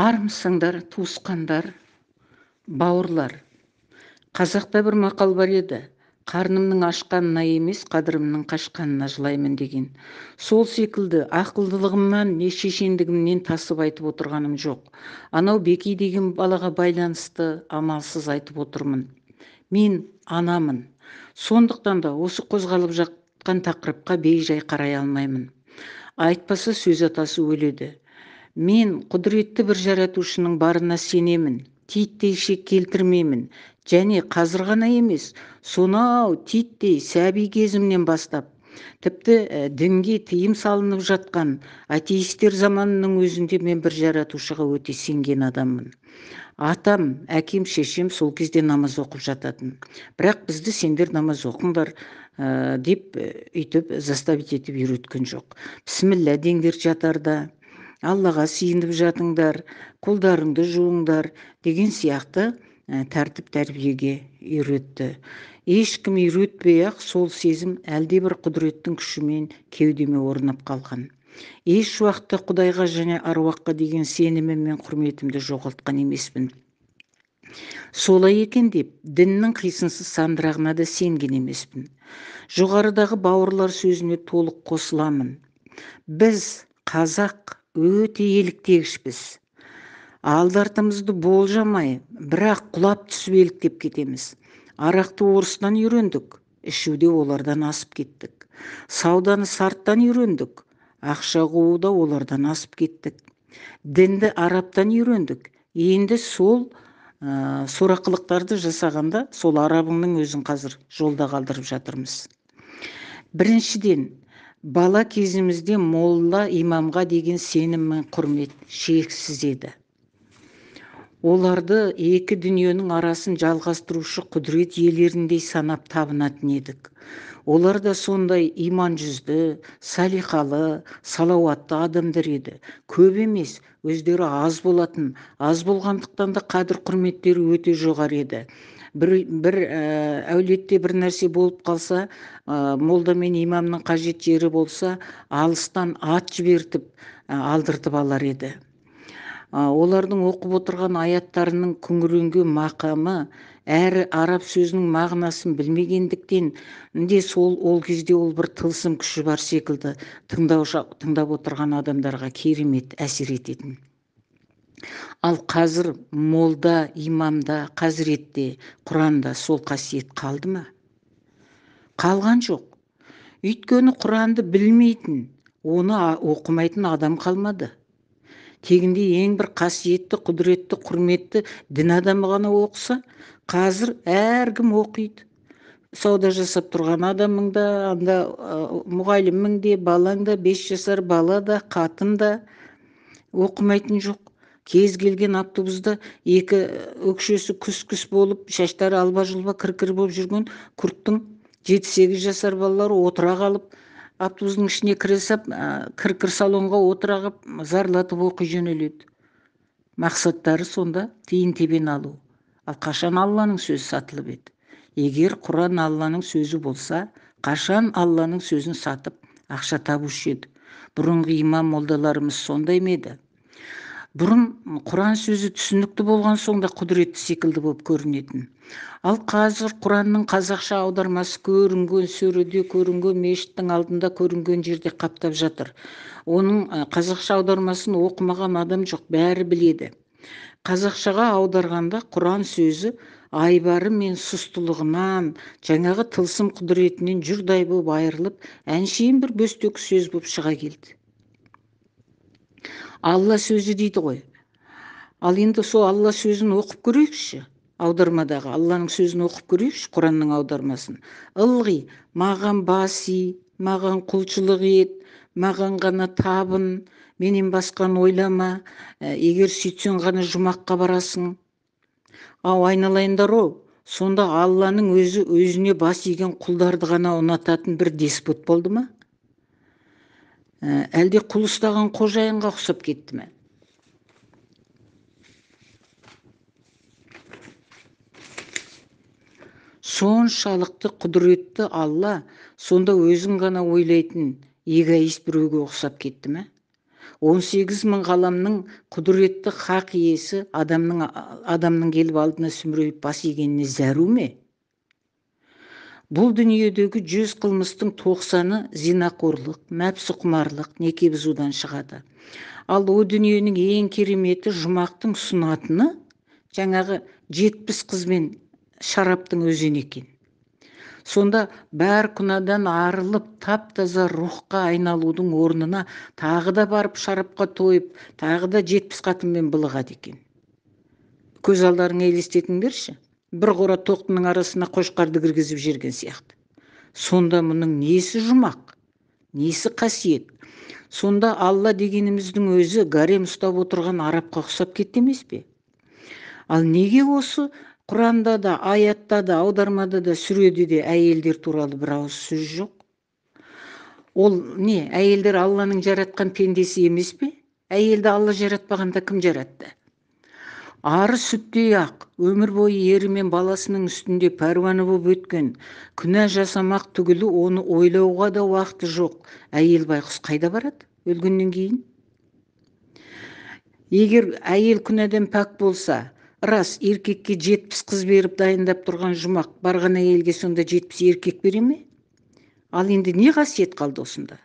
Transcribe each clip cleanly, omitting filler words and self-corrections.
Армысыңдар, туысқандар, бауырлар. Қазақта бір мақал бар еді. Қарнымның ашқанына емес, қадірімнің қашқанына жылаймын деген. Сол секілді ақылдылығымнан не шешендігімнен тасып айтып отырғаным жоқ. Анау Беки деген балаға байланысты амалсыз айтып отырмын. Мен анамын. Сондықтан да осы қозғалып жатқан тақырыпқа бейжай қарай алмаймын. Айтпаса сөз атасы өледі. Мен құдіретті бір жаратушының барына сенемін. Титтей шек келтірмеймін. Және қазір ғана емес, сонау титтей сәби кезімнен бастап, тіпті дінге тыйым салынып жатқан атеистер заманының өзінде мен бір жаратушыға өте сенген адаммын. Атам, әкем, шешем сол кезде намаз оқып жататын. Бірақ бізді сендер намаз оқыңдар деп үйтіп заставить етіп үйреткен жоқ. Бісміллә деңдер жатарда, Аллаға сиынып жатыңдар, қолдарыңды жуыңдар деген сияқты тәртіп тәрбиеге үйретті. Ешкім үйретпей-ақ сол сезім әлде бір құдіреттің күшімен кеудеме орнап қалған. Еш уақытта Құдайға және аруаққа деген сенімім мен құрметімді жоғалтқан емеспін. Солай екен деп, діннің қисынсыз сандырағына да сенген емеспін. Жоғарыдағы бауырлар сөзіне толық қосыламын. Біз, қазақ, өте еліктегішпіз. Алды-артымызды болжамай, бірақ құлап түсіп еліктеп кетеміз. Арақты орыстан үйрендік, ішуде олардан асып кеттік. Сауданы сарттан үйрендік, ақша қууда олардан асып кеттік. Дінді арабтан үйрендік. Енді сол сорақылықтарды жасағанда сол арабыңның өзін қазір жолда қалдырып жатырмыз. Біріншіден, бала кезімізде молла имамға деген сенім мен құрмет шексіз еді. Оларды екі дүниенің арасын жалғастырушы құдірет иелеріндей санап табынатын едік. Олар да сондай иман жүзді, салиқалы, салауатты адамдар еді. Көп емес, өздері аз болатын, аз болғандықтан да қадір құрметтері өте жоғары еді. Бір әулетте бір нәрсе болып қалса, молда мен имамның қажет жері болса, алыстан ат жібертіп алдыртып алар еді. Олардың оқып отырған аяттарының күңіренген мақамы, әрі араб сөзінің мағынасын білмегендіктен де ол кезде ол бір тылсым күші бар секілді тыңдап отырған адамдарға керемет әсер ететін. Ал қазір молда, имамда, қазіретте, Құранда сол қасиет қалды ма? Қалған жоқ. Өйткені Құранды білмейтін, оны оқымайтын адам қалмады. Тегінде ең бір қасиетті, құдіретті, құрметті дін адамы ғана оқыса, қазір әркім оқиды. Сауда жасап тұрған адамың да, мұғалімің де, балаң да, 5 жасар бала да, қатын да оқымайтын жоқ. Кез келген автобуста екі өкшесі күс-күс болып, шаштары алба-жұлба кір-кір болып жүрген күрттің 7-8 жасар балалары отыра қалып, автобустың ішіне кіре сап, кір-кір салонға отыра қалып, зарлатып оқи жөнеледі. Мақсаттары сонда тиын тебен алу. Ал қашан Алланың сөзі сатылып еді? Егер Құран Алланың сөзі болса, қашан Алланың сөзін сатып ақша табушы еді? Бұрынғы имам молдаларымыз сондай ма еді? Бұрын Құран сөзі түсінікті болған соң да құдіретті секілді болып көрінетін. Ал қазір Құранның қазақша аудармасы көрінген сөреде, көрінген мешіттің алдында, көрінген жерде қаптап жатыр. Оның қазақша аудармасын оқымаған адам жоқ, бәрі біледі. Қазақшаға аударғанда Құран сөзі айбары мен сұстылығынан, жаңағы тылсым құдіретінен жұрдай болып айырылып, әншейін бір бөстек сөз болып шыға келді. Алла сөзі дейді ғой. Ал енді сол Алла сөзін оқып көрейікші. Аудармадағы Алланың сөзін оқып көрейікші, Құранның аудармасын. Ылғи, маған баси, маған құлшылық ет, маған ғана табын, менен басқаны ойлама, егер сөйтсең ғана жұмаққа барасың. Айналайындар-ау, сонда Алланың өзіне бас иген құлдарды ғана ұнататын бір деспот болды ма? Әлде құл ұстаған қожайынға ұқсап кетті ме? Соншалықты құдіретті Алла сонда өзін ғана ойлайтын эгоист біреуге ұқсап кетті ме? 18.000 ғаламның құдіретті хақ иесі адамның келіп алдына сүмірейіп бас игеніне зәру ме? Бұл дүниедегі 100 қылмыстың 90-ы зинақорлық, мәпсіқұмарлық, неке бұзудан шығады. Ал о дүниенің ең кереметі жұмақтың сұнатыны жаңағы 70 қыз мен шараптың өзі екен. Сонда бәр күнәдан арылып тап-таза рухқа айналудың орнына тағы да барып шарапқа тойып, тағы да 70 қатынмен былығады екен. Көз алдарыңа елестетіңдерші. Бір қора тоқтының арасына қошқарды кіргізіп жерген сияқты. Сонда мұның несі жұмақ, несі қасиет? Сонда Алла дегеніміздің өзі гарем ұстап отырған арапқа ұқсап кетті емес пе? Ал неге осы Құранда да, аятта да, аудармада да, сүреде де әйелдер туралы бір ауыз сөз жоқ? Ол не, әйелдер Алланың жаратқан пендесі емес пе? Әйелді Алла жаратпағанда кім жаратты? Ары сүттей ақ, өмір бойы ері мен баласының үстінде пәруаны болып өткен, күнә жасамақ түгілі оны ойлауға да уақыты жоқ. Әйел байқұс қайда барады өлгеннен кейін? Егер әйел күнәден пәк болса, рас, еркекке 70 қыз беріп дайындап тұрған жұмақ, барған әйелге сонда 70 еркек бере ме? Ал енді не қасиет қалды осында?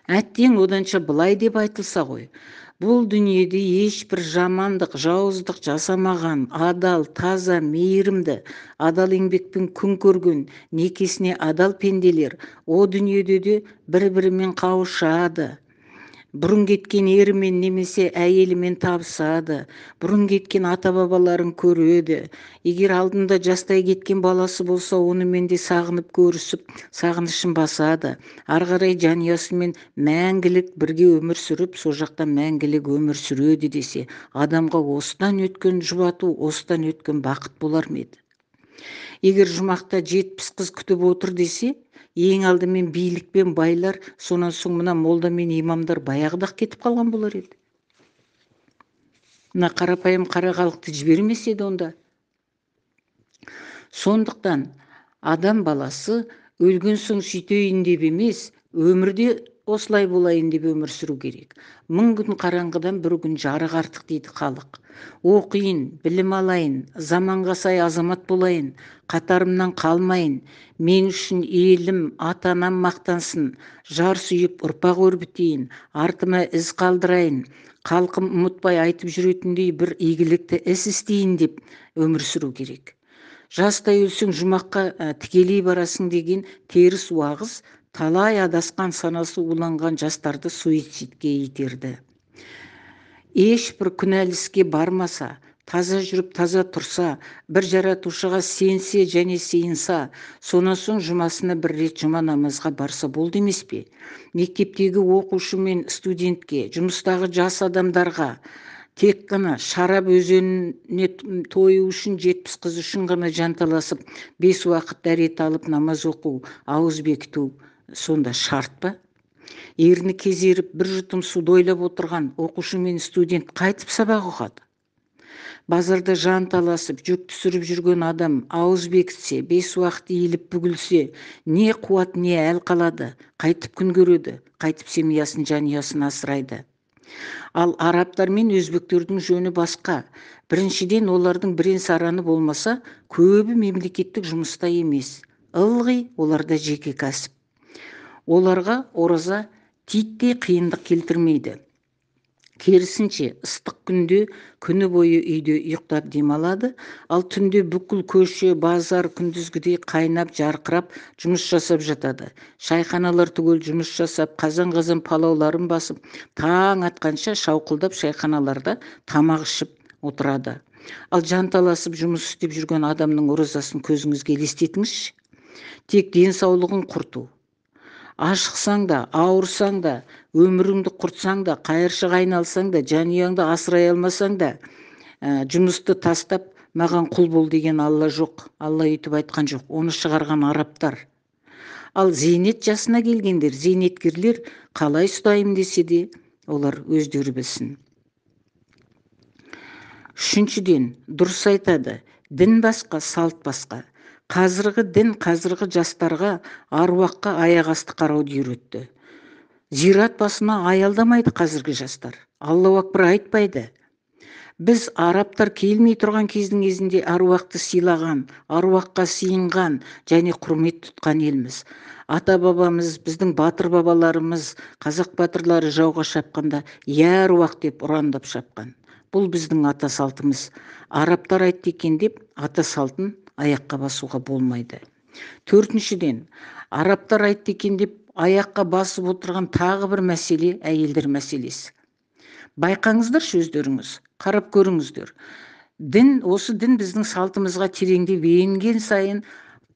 Әттең оданша былай деп айтылса ғой, бұл дүниеде ешбір жамандық, жауыздық жасамаған, адал, таза, мейірімді, адал еңбекпен күн көрген, некесіне адал пенделер о дүниеде де бір-бірімен қауышады. Бұрын кеткен ерімен немесе әйелімен табысады, бұрын кеткен ата-бабаларын көреді. Егер алдында жастай кеткен баласы болса, онымен де сағынып көрісіп, сағынышын басады. Ары қарай жанұясымен мәңгілік бірге өмір сүріп, со жақтан мәңгілік өмір сүреді десе, адамға осыдан өткен жұбату, осыдан өткен бақыт болар ма еді? Егер жұмақта 70 қыз күтіп отыр десе, ең алдымен билікпен байлар, сонан соң мына молда мен имамдар баяғыда кетіп қалған болар еді. Мына қарапайым қара халықты жібермес еді онда. Сондықтан адам баласы өлген соң сөйтейін деп емес, өмірде осылай болайын деп өмір сүру керек. 1000 күн қараңғыдан бір күн жарық артық дейді халық. Оқиын, білім алайын, заманға сай азамат болайын, қатарымнан қалмайын, мен үшін елім, ата-анам мақтансын, жар сүйіп ұрпақ өрбітейін, артыма із қалдырайын, халқым ұмытпай айтып жүретіндей бір игілікті іс істейін деп өмір сүру керек. Жастай өлсең жұмаққа тікелей барасың деген теріс уағыз талай адасқан, санасы уланған жастарды суицидке итерді. Ешбір күнәлі іске бармаса, таза жүріп таза тұрса, бір жаратушыға сенсе және сыйынса, сонан соң жұмасына бір рет жұма намазға барса болды емес пе? Мектептегі оқушы мен студентке, жұмыстағы жас адамдарға тек қана шарап өзеніне тойу үшін 70 қыз үшін ғана жанталасып, 5 уақыт дәрет алып намаз оқу, ауыз бекіту сонда шарт па? Ерні кезеріп бір жұтым суды ойлап отырған оқушы мен студент қайтып сабақ оқады? Базарда жанталасып, жүк түсіріп жүрген адам ауыз бекітсе, 5 уақыт иіліп бүгілсе, не қуат, не әл қалады, қайтып күн көреді, қайтып семьясын, жанұясын асырайды. Ал арабтар мен өзбектердің жөні басқа. Біріншіден, олардың бірен-сараны болмаса, көбі мемлекеттік жұмыста емес. Ылғи оларда жеке кәсіп. Оларға ораза титтей қиындық келтірмейді. Керісінше, ыстық күнде күні бойы үйде ұйықтап демалады, ал түнде бүкіл көше, базар күндізгідей қайнап, жарқырап жұмыс жасап жатады. Шайханалар түгел жұмыс жасап, қазан-қазан палауларын басып, таң атқанша шауқылдап шайханаларда тамақ ішіп отырады. Ал жанталасып жұмыс істеп жүрген адамның оразасын көзіңізге елестетіңізші. Тек денсаулығын құрту. Ашықсаң да, ауырсаң да, өміріңді құртсаң да, қайыршыға айналсаң да, жанұяңды асырай алмасаң да, жұмысты тастап, маған құл бол деген Алла жоқ. Алла өйтіп айтқан жоқ. Оны шығарған арабтар. Ал зейнет жасына келгендер, зейнеткерлер қалай ұстайым десе де, олар өздері білсін. Үшіншіден, дұрыс айтады, дін басқа, салт басқа. Қазіргі дін қазіргі жастарға, аруаққа аяқ асты қарауды үйретті. Зират басына аялдамайды қазіргі жастар. Аллау акбар айтпайды. Біз арабтар келмей тұрған кездің кезінде аруақты сыйлаған, аруаққа сыйынған және құрмет тұтқан елміз. Ата бабамыз, біздің батыр бабаларымыз, қазақ батырлары жауға шапқанда, я аруақ деп ұрандап шапқан. Бұл біздің ата салтымыз. Арабтар айтты екен деп ата салтын аяққа басуға болмайды. Төртіншіден, арабтар айтты екен деп аяққа басып отырған тағы бір мәселе әйелдер мәселесі. Байқаңыздар өздеріңіз, қарап көріңіздер. Осы дін біздің салтымызға тереңдеп енген сайын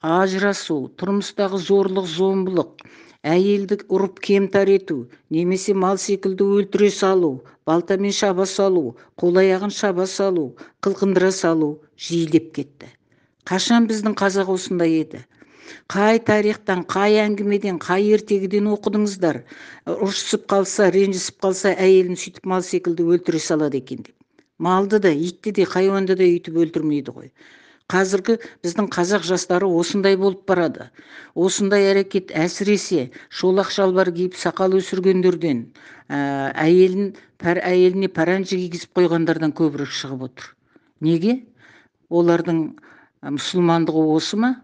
ажырасу, тұрмыстағы зорлық, зомбылық, әйелді ұрып кемтар ету, немесе мал секілді өлтіре салу, балтамен шаба салу, қол-аяғын шаба салу, қылқындыра салу жиілеп кетті. Қашан біздің қазақ осындай еді? Қай тарихтан, қай әңгімеден, қай ертегіден оқыдыңыздар? Ұрысып қалса, ренжісіп қалса, әйелін сөйтіп мал секілді өлтіре салады екен деп. Малды да, итті де, хайуанды да үйтіп өлтірмейді ғой. Қазіргі біздің қазақ жастары осындай болып барады. Осындай әрекет әсіресе шолақ шалбар киіп сақал өсіргендерден, әйеліне паранжі кигізіп қойғандардан көбірек шығып отыр. Неге? Олардың мұсылмандығы осы ма?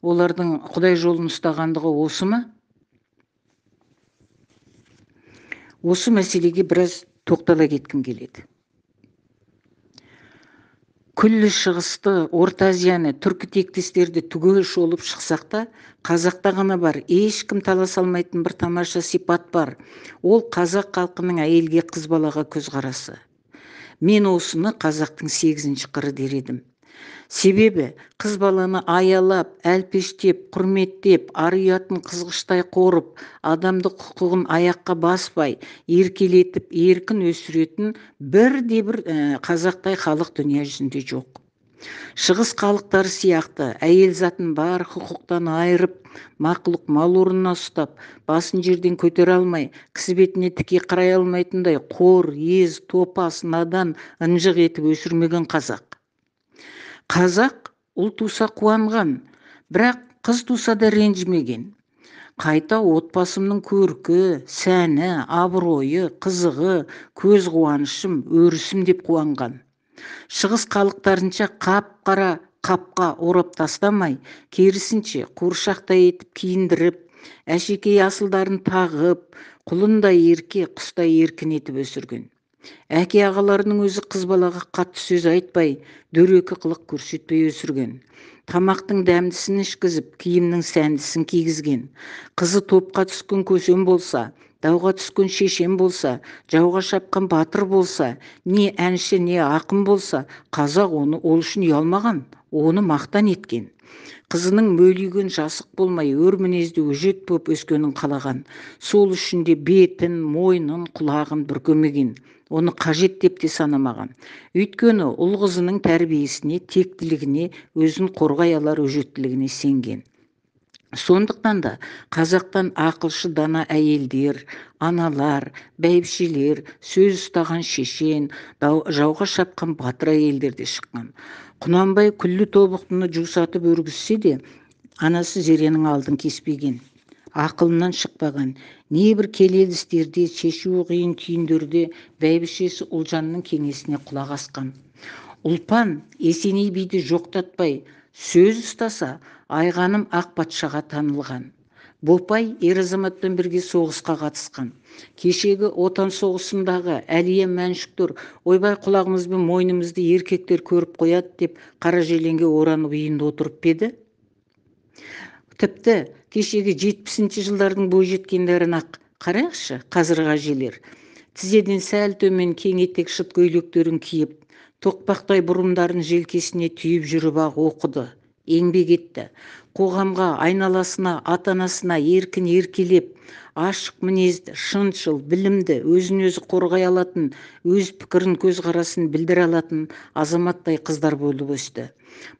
Олардың Құдай жолын ұстағандығы осы ма? Осы мәселеге біраз тоқтала кеткім келеді. Күллі шығысты, Орта Азияны, түркі тектестерді түгел шолып шықсақ та, қазақта ғана бар, ешкім таласа алмайтын бір тамаша сипат бар. Ол қазақ халқының әйелге, қыз балаға көзқарасы. Мен осыны қазақтың 8-ші қыры дер едім. Себебі қыз баланы аялап, әлпештеп, құрметтеп, ар-ұятын қызғыштай қорып, адамдық құқығын аяққа баспай, еркелетіп, еркін өсіретін бірде-бір қазақтай халық дүние жүзінде жоқ. Шығыс халықтары сияқты әйел затын бар құқықтан айырып, мақұлық мал орнына ұстап, басын жерден көтере алмай, кісі бетіне тіке қарай алмайтындай қор, ез, топас, надан, ынжық етіп өсірмеген қазақ. Қазақ ұл туса қуанған, бірақ қыз туса да ренжімеген. Қайта отбасымның көркі, сәні, абыройы, қызығы, көз қуанышым, өрісім деп қуанған. Шығыс халықтарынша қап-қара қапқа орап тастамай, керісінше қуыршақтай етіп киіндіріп, әшекей асылдарын тағып, құлындай ерке, құстай еркін етіп өсірген. Әке ағаларының өзі қыз балаға қатты сөз айтпай, дөрекі қылық көрсетпей өсірген. Тамақтың дәмдісін ішкізіп, киімнің сәндісін кигізген. Қызы топқа түскен көсем болса, дауға түскен шешем болса, жауға шапқан батыр болса, не әнші, не ақын болса, қазақ оны ол үшін ұялмаған, оны мақтан еткен. Қызының мөлиген жасық болмай, өр мінезді өжет боп өскенін қалаған. Сол үшін де бетін, мойнын, құлағын бүркемеген. Оны қажет деп те санамаған. Өйткені ұл қызының тәрбиесіне, тектілігіне, өзін қорғай алар өжеттілігіне сенген. Сондықтан да қазақтан ақылшы дана әйелдер, аналар, бәйбішелер, сөз ұстаған шешен, жауға шапқан батыр әйелдер де шыққан. Құнанбай күллі тобықтыны жусатып өргізсе де, анасы Зеренің алдын кеспеген. Ақылынан шықпаған, небір келелі істерде, шешуі қиын түйіндерде бәйбішесі Ұлжанның кеңесіне құлақ асқан. Ұлпан Есеней биді жоқтатпай, сөз ұстаса, Айғаным ақ патшаға танылған. Бопай ер-азаматпен бірге соғысқа қатысқан. Кешегі отан соғысындағы Әлия Мәншүктер ойбай құлағымызбен мойнымызды еркектер көріп қояды деп қара желеңге оранып үйінде отырып еді. Тіпті кешегі 70-ші жылдардың бойжеткендерін ақ қарайықшы, қазіргі әжелер. Тізеден сәл төмен кең етек шыт көйлектерін киіп, тоқпақтай бұрымдарын желкесіне түйіп жүріп ақ оқыды, еңбек етті. Қоғамға, айналасына, ата-анасына еркін еркелеп, ашық мінезді, шыншыл, білімді, өзін өзі қорғай алатын, өз пікірін, көзқарасын білдіре алатын азаматтай қыздар болып өсті.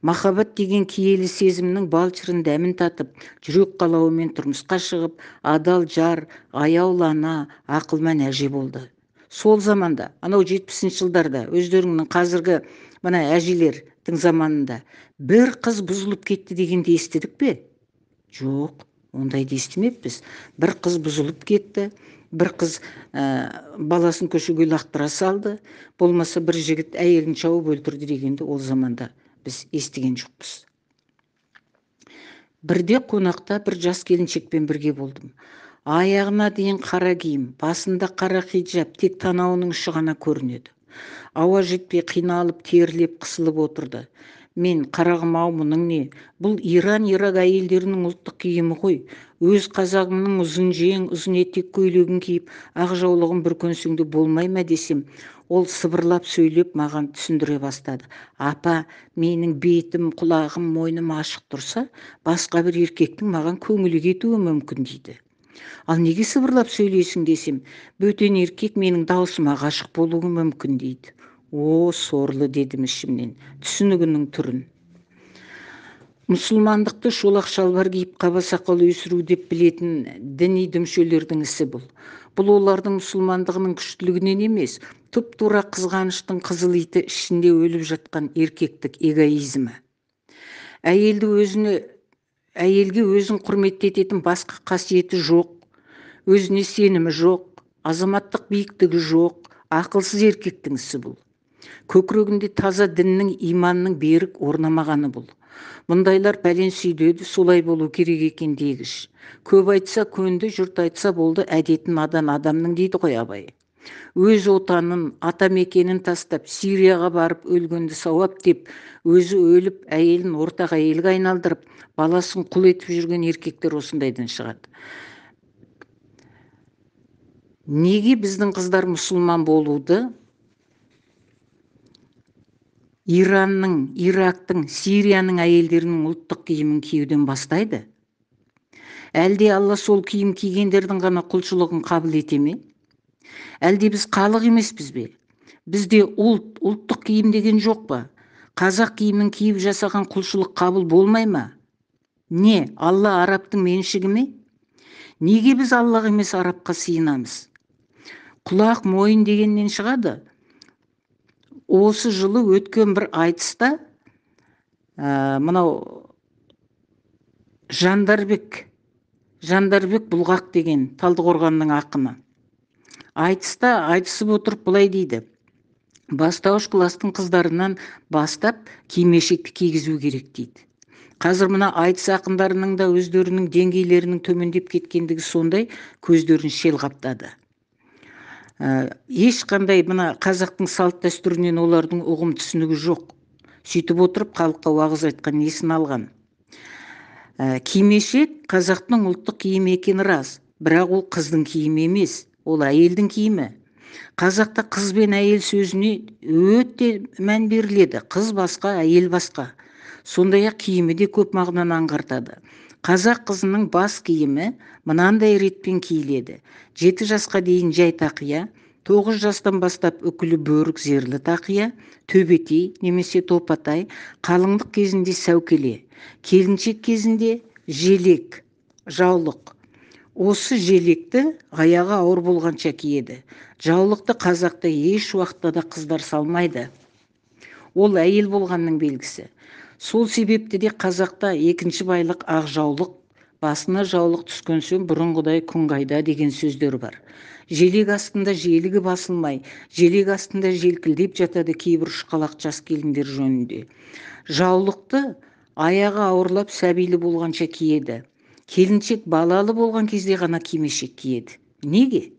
Махаббат деген киелі сезімнің балшырын дәмін татып, жүрек қалауымен тұрмысқа шығып, адал жар, аяулана, ақылман әже болды. Сол заманда, анау 70-ші жылдарда, өздеріңнің қазіргі мына әжелердің заманында бір қыз бұзылып кетті дегенде естідік пе? Жоқ. Ондайды естімеппіз. Бір қыз бұзылып кетті, бір қыз баласын көшеге лақтыра салды, болмаса бір жігіт әйелін шауып өлтірді дегенді ол заманда біз естіген жоқпыз. Бірде қонақта бір жас келіншекпен бірге болдым. Аяғына дейін қара киім, басында қара хиджаб, тек танауының ұшы ғана көрінеді. Ауа жетпей қиналып, терілеп, қысылып отырды. Мен, қарағым-ау, мұның не? Бұл Иран, Ирак әйелдерінің ұлттық киімі ғой. Өз қазағымның ұзын жең, ұзын етек көйлегін киіп, ақ жаулығын бір көнсеңде болмай ма десем, ол сыбырлап сөйлеп маған түсіндіре бастады. Апа, менің бетім, құлағым, мойным ашық тұрса, басқа бір еркектің маған көңілі кетуі мүмкін дейді. Ал неге сыбырлап сөйлейсің десем, бөтен еркек менің даусыма ғашық болуы мүмкін дейді. О, сорлы дедім ішімнен, түсінігінің түрін. Мұсылмандықты шолақ шалбар киіп қаба сақал өсіру деп білетін діни дүмшелердің ісі бұл. Бұл олардың мұсылмандығының күштілігінен емес, тұп-тура қызғаныштың қызыл иті ішінде өліп жатқан еркектік эгоизмі. Әйелге өзін құрметтететін басқа қасиеті жоқ, өзіне сенімі жоқ, азаматтық биіктігі жоқ, ақылсыз еркектің ісі бұл. Көкірегінде таза діннің, иманның берік орнамағаны бұл. Мұндайлар пәлен сүйдеді, солай болу керек екен дегіш. Көп айтса көнді, жұрт айтса болды, әдетін адамның дейді ғой Абай. Өз отанын, атамекенін тастап, Сирияға барып өлгенді сауап деп, өзі өліп, әйелін ортақ әйелге айналдырып, баласын құл етіп жүрген еркектер осындайдан шығады. Неге біздің қыздар мұсылман болуды Иранның, Ирактың, Сирияның әйелдерінің ұлттық киімін киюден бастайды? Әлде Алла сол киім кигендердің ғана құлшылығын қабыл ете ме? Әлде біз халық емеспіз бе? Бізде ұлттық киім деген жоқ па? Қазақ киімін киіп жасаған құлшылық қабыл болмай ма? Не, Алла арабтың меншігі ме? Неге біз Аллаға емес арабқа сыйынамыз? Құлақ, мойын дегеннен шығады. Осы жылы өткен бір айтыста мынау Жандарбек Бұлғақ деген Талдықорғанның ақыны айтыста айтысып отырып былай дейді: бастауыш кластың қыздарынан бастап кимешекті кигізу керек дейді. Қазір мына айтыс ақындарының да өздерінің деңгейлерінің төмендеп кеткендігі сондай, көздерін шел қаптады. Ешқандай мына қазақтың салт дәстүрінен олардың ұғым түсінігі жоқ. Сөйтіп отырып халыққа уағыз айтқан несін алған. Кимешек қазақтың ұлттық киімі екені рас, бірақ ол қыздың киімі емес, ол әйелдің киімі. Қазақта қыз бен әйел сөзіне өте мән беріледі. Қыз басқа, әйел басқа. Сондай-ақ киімі де көп мағынаны аңғартады. Қазақ қызының бас киімі мынандай ретпен киіледі: 7 жасқа дейін жай тақия, 9 жастан бастап үкілі бөрік зерлі тақия, төбетей немесе топатай, қалыңдық кезінде сәукеле, келіншек кезінде желек, жаулық. Осы желекті аяғы ауыр болғанша киеді. Жаулықты қазақта еш уақытта да қыздар салмайды. Ол әйел болғанның белгісі. Сол себепті де қазақта екінші байлық ақ жаулық, басына жаулық түскен соң бұрынғыдай күн қайда деген сөздер бар. Желек астында желігі басылмай, желек астында желкілдеп жатады кейбір ұшқалақ жас келіндер жөнінде. Жаулықты аяғы ауырлап сәбилі болғанша киеді. Келіншек балалы болған кезде ғана кимешек киеді. Неге?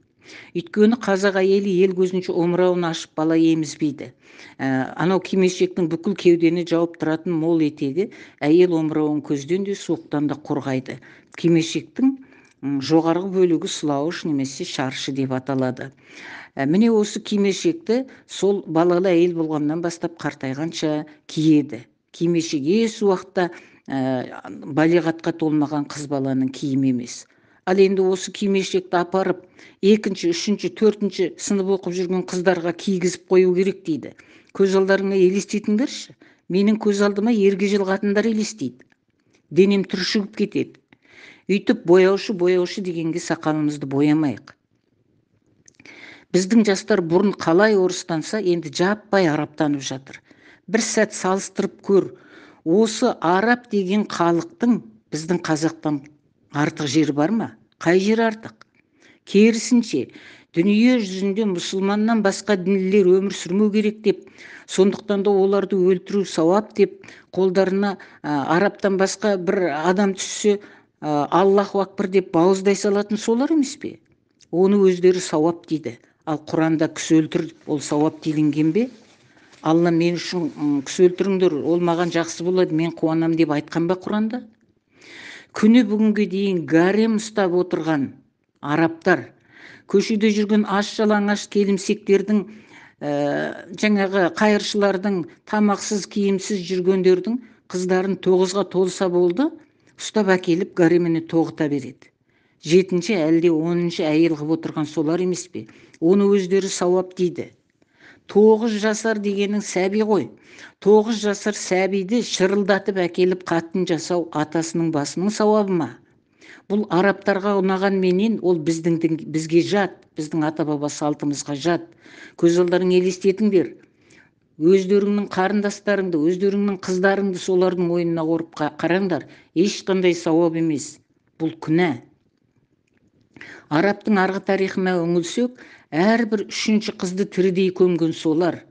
Өйткені қазақ әйелі ел көзінше омырауын ашып бала емізбейді. Анау кимешектің бүкіл кеудені жауып тұратын мол етегі әйел омырауын көзден де суықтан да қорғайды. Кимешектің жоғарғы бөлігі сылауыш немесе шаршы деп аталады. Міне осы кимешекті сол балалы әйел болғаннан бастап қартайғанша киеді. Кимешек еш уақытта балиғатқа толмаған қыз баланың киімі емес. Ал енді осы кимешекті апарып 2-ші, 3-ші, 4-ші сынып оқып жүрген қыздарға кигізіп қою керек дейді. Көз алдарыңа елестетіңдерші. Менің көз алдыма ергежел қатындар елестейді. Денем түршігіп кетеді. Үйтіп бояушы дегенге сақалымызды боямайық. Біздің жастар бұрын қалай орыстанса, енді жаппай арабтанып жатыр. Бір сәт салыстырып көр. Осы араб деген халықтың біздің қазақтан Артық жер бар ма? Қай жер артық? Керісінше, дүние жүзінде мұсылманнан басқа дінлілер өмір сүрмеу керек деп, сондықтан да оларды өлтіру сауап деп, қолдарына арабтан басқа бір адам түссе, Аллаху акбар деп бауыздай салатын солар емес пе? Оны өздері сауап дейді. Ал Құранда кісі өлтір, ол сауап делінген бе? Алла мен үшін кісі өлтіріңдер, ол маған жақсы болады, мен қуанам деп айтқан ба Құранда? Күні бүгінге дейін гарем ұстап отырған арабтар, көшеде жүрген аш-жалаңаш келімсектердің, жаңағы қайыршылардың, тамақсыз, киімсіз жүргендердің қыздарын 9-ға толса болды, ұстап әкеліп гареміне тоғыта береді. 7-ші әлде 10-ші әйел қылып отырған солар емес пе? Оны өздері сауап дейді. 9 жасар дегенің сәби ғой. 9 жасар сәбиді шырылдатып әкеліп қатын жасау атасының басының сауабы ма? Бұл арабтарға ұнаған менен, ол бізге жат, біздің ата-баба салтымызға жат. Көз алдарың елестетіңдер. Өздеріңнің қарындастарыңды, өздеріңнің қыздарыңды солардың ойынына орып қараңдар. Ешқандай сауап емес. Бұл күнә. Арабтың арғы тарихына үңілсек, әрбір 3-ші қызды тірідей көмген солар.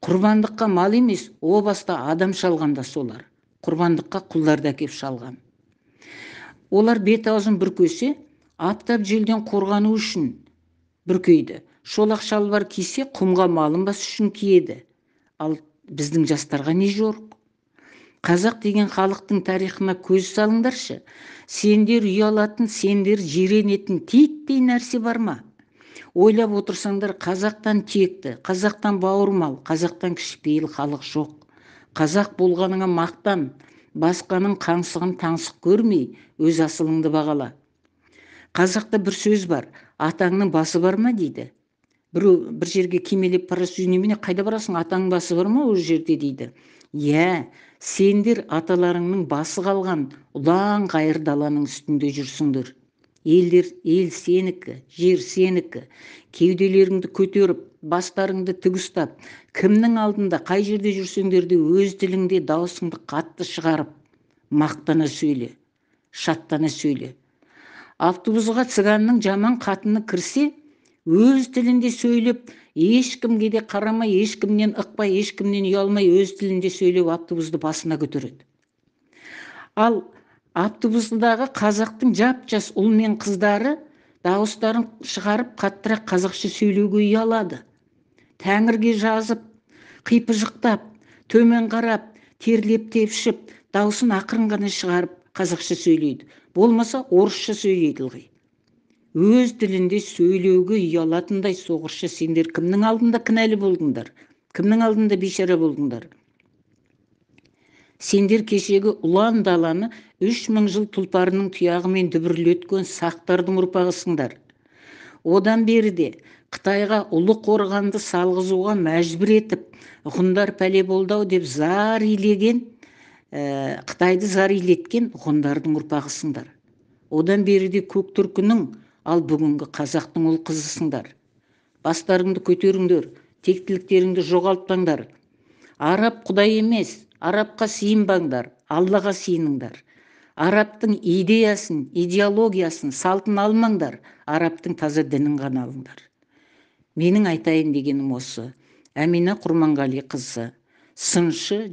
Құрбандыққа мал емес, о баста адам шалғанда солар. Құрбандыққа құлдарды әкеп шалған. Олар бет аузын бүркесе, аптап желден қорғану үшін бүркейді. Шолақ шалбар кисе, құмға малынбас үшін киеді. Ал біздің жастарға не жорық? Қазақ деген халықтың тарихына көз салыңдаршы. Сендер ұялатын, сендер жиренетін титтей нәрсе бар ма? Ойлап отырсаңдар, қазақтан текті, қазақтан бауырмал, қазақтан кішіпейіл халық жоқ. Қазақ болғаныңа мақтан, басқаның қаңсығын таңсық көрмей, өз асылыңды бағала. Қазақта бір сөз бар, атаңның басы бар ма дейді. Бір жерге кемелеп барасың, немене қайда барасың, атаңның басы бар ма ол жерде дейді. Иә, сендер аталарыңның басы қалған ұлан ғайыр даланың үстінде жүрсіңдер. Ел сенікі, жер сенікі. Кеуделеріңді көтеріп, бастарыңды тік ұстап, кімнің алдында, қай жерде жүрсеңдер де өз тіліңде даусыңды қатты шығарып, мақтана сөйле, шаттана сөйле. Автобусға цыганның жаман қатыны кірсе, өз тілінде сөйлеп, ешкімге де қарамай, ешкімнен ықпай, ешкімнен ұялмай, өз тілінде сөйлеп автобусты басына көтереді. Ал автобусындағы қазақтың жап-жас ұл мен қыздары дауыстарын шығарып, қаттырақ қазақша сөйлеуге ұялады. Тәңірге жазып, қипыжықтап, төмен қарап, терлеп тепшіп, даусын ақырын ғана шығарып қазақша сөйлейді. Болмаса орысша сөйлейді ылғи. Өз тілінде сөйлеуге ұялатындай соғырша сендер кімнің алдында кінәлі болдыңдар? Кімнің алдында бейшара болдыңдар? Сендер кешегі ұлан даланы 3000 жыл тұлпарының тұяғымен дүбірлеткен сақтардың ұрпағысыңдар. Одан бері де Қытайға ұлы қорғанды салғызуға мәжбүр етіп, ғұндар пәле болды ау деп зар илеген, Қытайды зар илеткен ғұндардың ұрпағысыңдар. Одан бері де көк түркінің, ал бүгінгі қазақтың ұл қызысыңдар. Бастарыңды көтеріңдер, тектіліктеріңді жоғалтпаңдар. Араб құдай емес, арабқа сиынбаңдар, Аллаға сиыныңдар. Арабтың идеясын, идеологиясын, салтын алмаңдар, арабтың таза дінін ғана алыңдар. Менің айтайын дегенім осы. Әмина Құрманғалиқызы, сыншы,